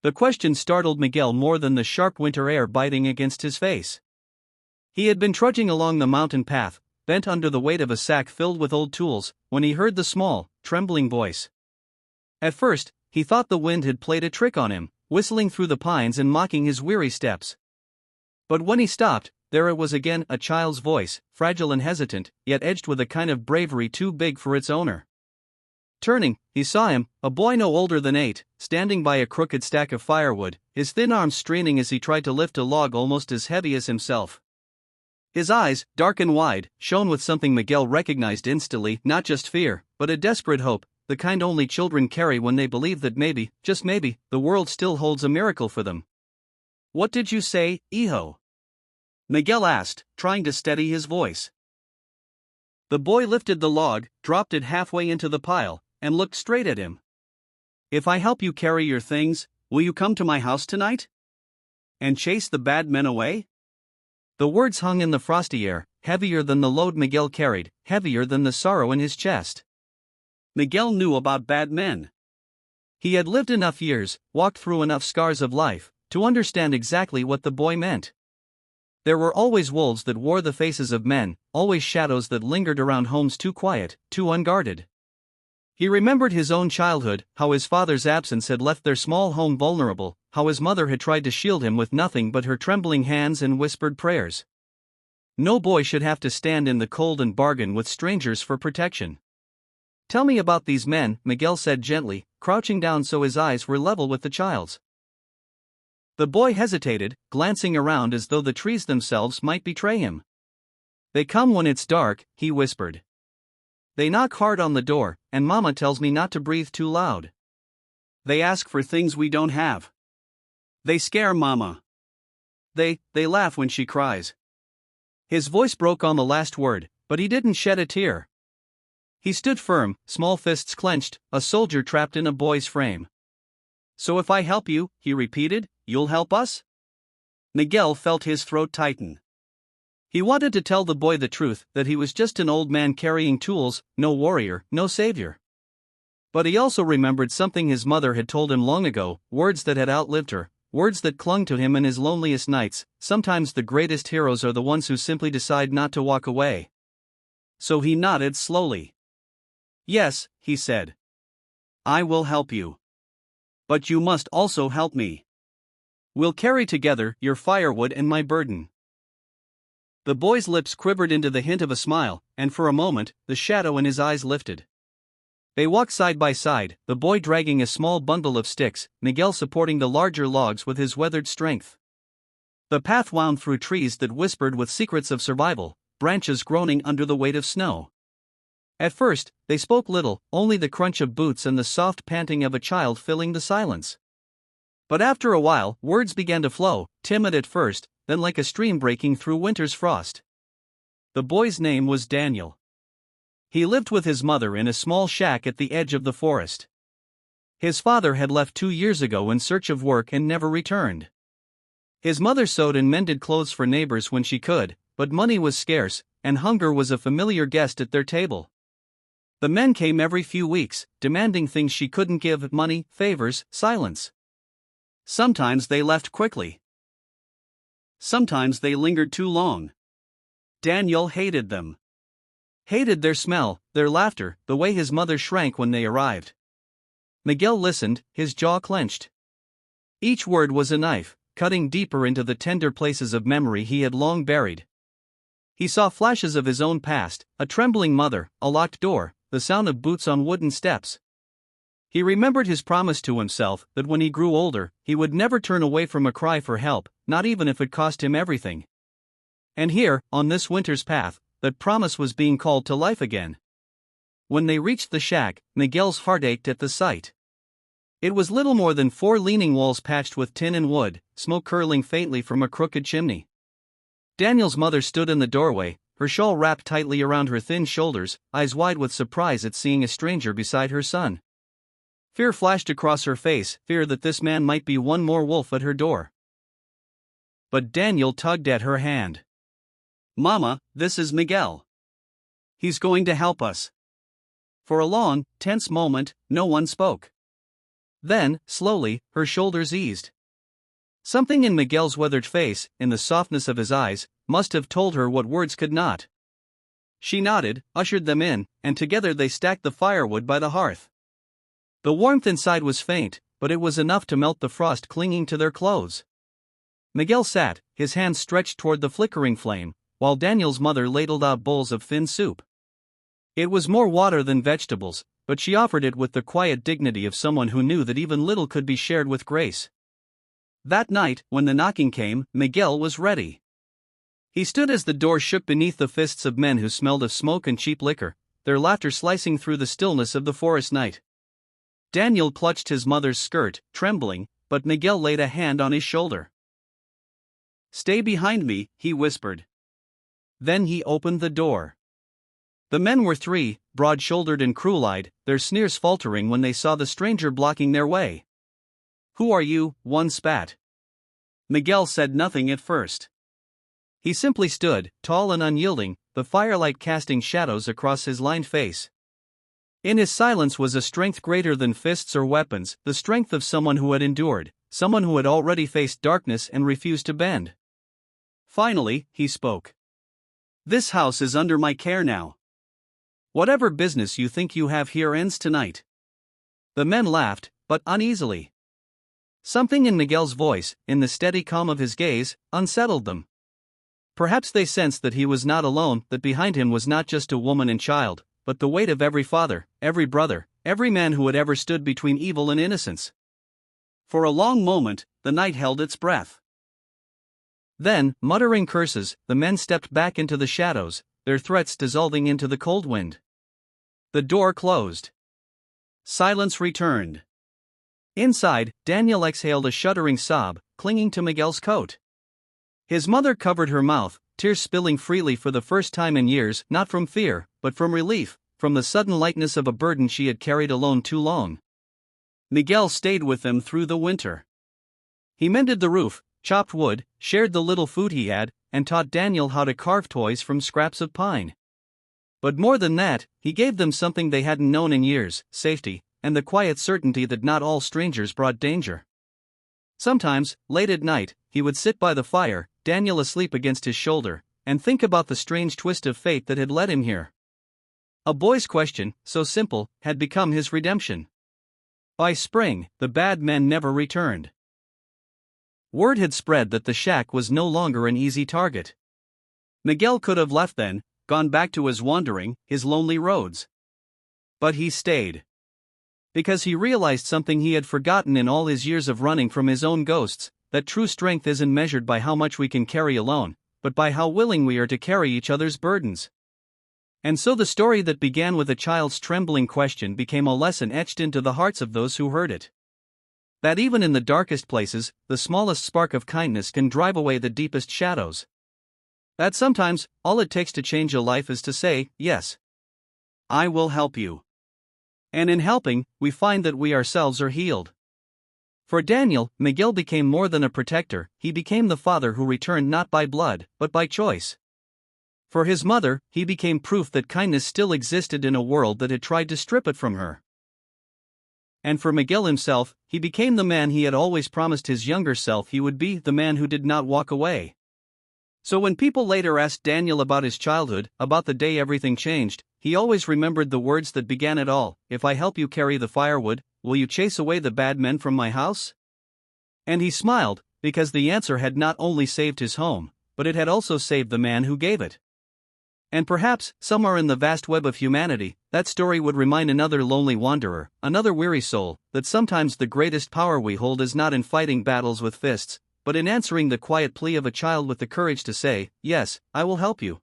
The question startled Miguel more than the sharp winter air biting against his face. He had been trudging along the mountain path, bent under the weight of a sack filled with old tools, when he heard the small, trembling voice. At first, he thought the wind had played a trick on him, whistling through the pines and mocking his weary steps. But when he stopped, there it was again, a child's voice, fragile and hesitant, yet edged with a kind of bravery too big for its owner. Turning, he saw him, a boy no older than 8, standing by a crooked stack of firewood, his thin arms straining as he tried to lift a log almost as heavy as himself. His eyes, dark and wide, shone with something Miguel recognized instantly, not just fear, but a desperate hope, the kind only children carry when they believe that maybe, just maybe, the world still holds a miracle for them. "What did you say, hijo?" Miguel asked, trying to steady his voice. The boy lifted the log, dropped it halfway into the pile, and looked straight at him. "If I help you carry your things, will you come to my house tonight? And chase the bad men away?" The words hung in the frosty air, heavier than the load Miguel carried, heavier than the sorrow in his chest. Miguel knew about bad men. He had lived enough years, walked through enough scars of life, to understand exactly what the boy meant. There were always wolves that wore the faces of men, always shadows that lingered around homes too quiet, too unguarded. He remembered his own childhood, how his father's absence had left their small home vulnerable, how his mother had tried to shield him with nothing but her trembling hands and whispered prayers. No boy should have to stand in the cold and bargain with strangers for protection. "Tell me about these men," Miguel said gently, crouching down so his eyes were level with the child's. The boy hesitated, glancing around as though the trees themselves might betray him. "They come when it's dark," he whispered. "They knock hard on the door, and Mama tells me not to breathe too loud. They ask for things we don't have. They scare Mama. They laugh when she cries." His voice broke on the last word, but he didn't shed a tear. He stood firm, small fists clenched, a soldier trapped in a boy's frame. "So if I help you," he repeated, "you'll help us?" Miguel felt his throat tighten. He wanted to tell the boy the truth, that he was just an old man carrying tools, no warrior, no savior. But he also remembered something his mother had told him long ago, words that had outlived her, words that clung to him in his loneliest nights. Sometimes the greatest heroes are the ones who simply decide not to walk away. So he nodded slowly. "Yes," he said. "I will help you. But you must also help me. We'll carry together your firewood and my burden." The boy's lips quivered into the hint of a smile, and for a moment, the shadow in his eyes lifted. They walked side by side, the boy dragging a small bundle of sticks, Miguel supporting the larger logs with his weathered strength. The path wound through trees that whispered with secrets of survival, branches groaning under the weight of snow. At first, they spoke little, only the crunch of boots and the soft panting of a child filling the silence. But after a while, words began to flow, timid at first, then like a stream breaking through winter's frost. The boy's name was Daniel. He lived with his mother in a small shack at the edge of the forest. His father had left 2 years ago in search of work and never returned. His mother sewed and mended clothes for neighbors when she could, but money was scarce, and hunger was a familiar guest at their table. The men came every few weeks, demanding things she couldn't give: money, favors, silence. Sometimes they left quickly. Sometimes they lingered too long. Daniel hated them. Hated their smell, their laughter, the way his mother shrank when they arrived. Miguel listened, his jaw clenched. Each word was a knife, cutting deeper into the tender places of memory he had long buried. He saw flashes of his own past, a trembling mother, a locked door, the sound of boots on wooden steps. He remembered his promise to himself that when he grew older, he would never turn away from a cry for help, not even if it cost him everything. And here, on this winter's path, that promise was being called to life again. When they reached the shack, Miguel's heart ached at the sight. It was little more than 4 leaning walls patched with tin and wood, smoke curling faintly from a crooked chimney. Daniel's mother stood in the doorway, her shawl wrapped tightly around her thin shoulders, eyes wide with surprise at seeing a stranger beside her son. Fear flashed across her face, fear that this man might be one more wolf at her door. But Daniel tugged at her hand. "Mama, this is Miguel. He's going to help us." For a long, tense moment, no one spoke. Then, slowly, her shoulders eased. Something in Miguel's weathered face, in the softness of his eyes, must have told her what words could not. She nodded, ushered them in, and together they stacked the firewood by the hearth. The warmth inside was faint, but it was enough to melt the frost clinging to their clothes. Miguel sat, his hands stretched toward the flickering flame, while Daniel's mother ladled out bowls of thin soup. It was more water than vegetables, but she offered it with the quiet dignity of someone who knew that even little could be shared with grace. That night, when the knocking came, Miguel was ready. He stood as the door shook beneath the fists of men who smelled of smoke and cheap liquor, their laughter slicing through the stillness of the forest night. Daniel clutched his mother's skirt, trembling, but Miguel laid a hand on his shoulder. "Stay behind me," he whispered. Then he opened the door. The men were three, broad-shouldered and cruel-eyed, their sneers faltering when they saw the stranger blocking their way. "Who are you?" one spat. Miguel said nothing at first. He simply stood, tall and unyielding, the firelight casting shadows across his lined face. In his silence was a strength greater than fists or weapons, the strength of someone who had endured, someone who had already faced darkness and refused to bend. Finally, he spoke. "This house is under my care now. Whatever business you think you have here ends tonight." The men laughed, but uneasily. Something in Miguel's voice, in the steady calm of his gaze, unsettled them. Perhaps they sensed that he was not alone, that behind him was not just a woman and child, but the weight of every father, every brother, every man who had ever stood between evil and innocence. For a long moment, the night held its breath. Then, muttering curses, the men stepped back into the shadows, their threats dissolving into the cold wind. The door closed. Silence returned. Inside, Daniel exhaled a shuddering sob, clinging to Miguel's coat. His mother covered her mouth, tears spilling freely for the first time in years, not from fear, but from relief, from the sudden lightness of a burden she had carried alone too long. Miguel stayed with them through the winter. He mended the roof, chopped wood, shared the little food he had, and taught Daniel how to carve toys from scraps of pine. But more than that, he gave them something they hadn't known in years: safety, and the quiet certainty that not all strangers brought danger. Sometimes, late at night, he would sit by the fire, Daniel asleep against his shoulder, and think about the strange twist of fate that had led him here. A boy's question, so simple, had become his redemption. By spring, the bad men never returned. Word had spread that the shack was no longer an easy target. Miguel could have left then, gone back to his wandering, his lonely roads. But he stayed. Because he realized something he had forgotten in all his years of running from his own ghosts, that true strength isn't measured by how much we can carry alone, but by how willing we are to carry each other's burdens. And so the story that began with a child's trembling question became a lesson etched into the hearts of those who heard it. That even in the darkest places, the smallest spark of kindness can drive away the deepest shadows. That sometimes, all it takes to change a life is to say, "Yes, I will help you." And in helping, we find that we ourselves are healed. For Daniel, Miguel became more than a protector, he became the father who returned not by blood, but by choice. For his mother, he became proof that kindness still existed in a world that had tried to strip it from her. And for Miguel himself, he became the man he had always promised his younger self he would be, the man who did not walk away. So when people later asked Daniel about his childhood, about the day everything changed, he always remembered the words that began it all: "If I help you carry the firewood, will you chase away the bad men from my house?" And he smiled, because the answer had not only saved his home, but it had also saved the man who gave it. And perhaps, somewhere in the vast web of humanity, that story would remind another lonely wanderer, another weary soul, that sometimes the greatest power we hold is not in fighting battles with fists, but in answering the quiet plea of a child with the courage to say, "Yes, I will help you."